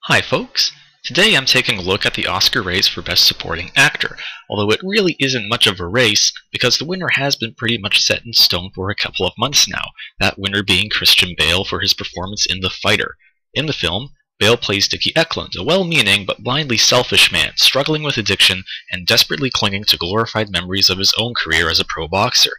Hi folks! Today I'm taking a look at the Oscar race for Best Supporting Actor, although it really isn't much of a race because the winner has been pretty much set in stone for a couple of months now, that winner being Christian Bale for his performance in The Fighter. In the film, Bale plays Dickie Eklund, a well-meaning but blindly selfish man struggling with addiction and desperately clinging to glorified memories of his own career as a pro boxer.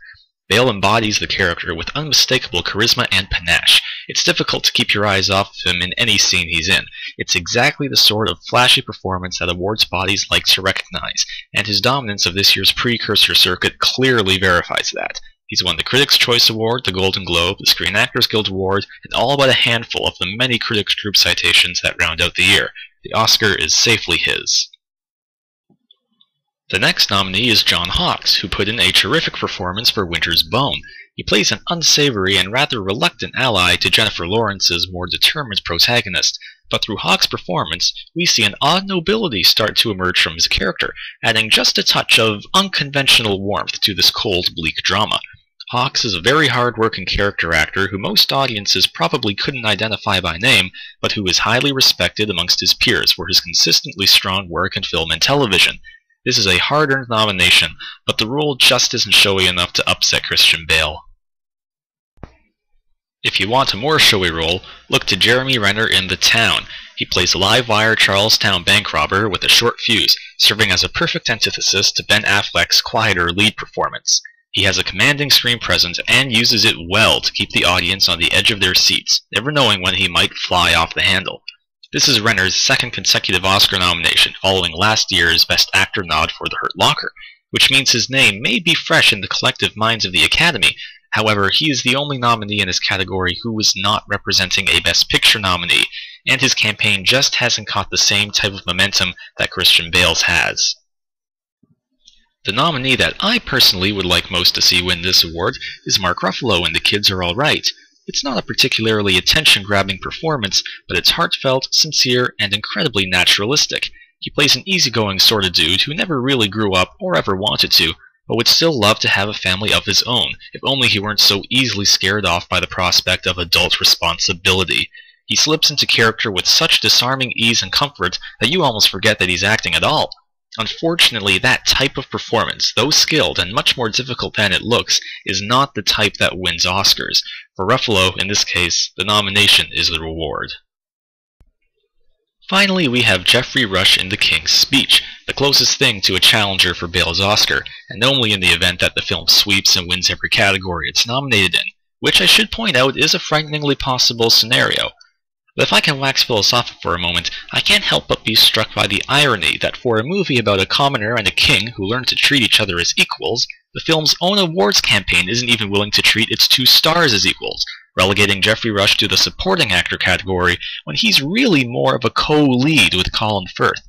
Bale embodies the character with unmistakable charisma and panache. It's difficult to keep your eyes off him in any scene he's in. It's exactly the sort of flashy performance that awards bodies like to recognize, and his dominance of this year's precursor circuit clearly verifies that. He's won the Critics' Choice Award, the Golden Globe, the Screen Actors Guild Award, and all but a handful of the many Critics' Group citations that round out the year. The Oscar is safely his. The next nominee is John Hawkes, who put in a terrific performance for Winter's Bone. He plays an unsavory and rather reluctant ally to Jennifer Lawrence's more determined protagonist, but through Hawkes' performance, we see an odd nobility start to emerge from his character, adding just a touch of unconventional warmth to this cold, bleak drama. Hawkes is a very hard-working character actor who most audiences probably couldn't identify by name, but who is highly respected amongst his peers for his consistently strong work in film and television. This is a hard-earned nomination, but the role just isn't showy enough to upset Christian Bale. If you want a more showy role, look to Jeremy Renner in The Town. He plays a live-wire Charlestown bank robber with a short fuse, serving as a perfect antithesis to Ben Affleck's quieter lead performance. He has a commanding screen presence and uses it well to keep the audience on the edge of their seats, never knowing when he might fly off the handle. This is Renner's second consecutive Oscar nomination, following last year's Best Actor nod for The Hurt Locker, which means his name may be fresh in the collective minds of the Academy. However, he is the only nominee in his category who is not representing a Best Picture nominee, and his campaign just hasn't caught the same type of momentum that Christian Bale's has. The nominee that I personally would like most to see win this award is Mark Ruffalo in The Kids Are All Right. It's not a particularly attention-grabbing performance, but it's heartfelt, sincere, and incredibly naturalistic. He plays an easygoing sort of dude who never really grew up or ever wanted to, but would still love to have a family of his own, if only he weren't so easily scared off by the prospect of adult responsibility. He slips into character with such disarming ease and comfort that you almost forget that he's acting at all. Unfortunately, that type of performance, though skilled and much more difficult than it looks, is not the type that wins Oscars. For Ruffalo, in this case, the nomination is the reward. Finally, we have Geoffrey Rush in The King's Speech, the closest thing to a challenger for Bale's Oscar, and only in the event that the film sweeps and wins every category it's nominated in, which I should point out is a frighteningly possible scenario. But if I can wax philosophical for a moment, I can't help but be struck by the irony that for a movie about a commoner and a king who learn to treat each other as equals, the film's own awards campaign isn't even willing to treat its two stars as equals, relegating Geoffrey Rush to the supporting actor category when he's really more of a co-lead with Colin Firth.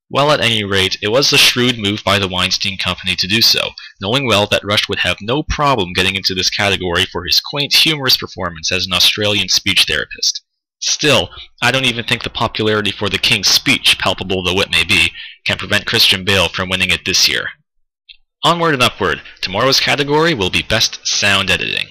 Well, at any rate, it was a shrewd move by the Weinstein Company to do so, knowing well that Rush would have no problem getting into this category for his quaint, humorous performance as an Australian speech therapist. Still, I don't even think the popularity for The King's Speech, palpable though it may be, can prevent Christian Bale from winning it this year. Onward and upward, tomorrow's category will be Best Sound Editing.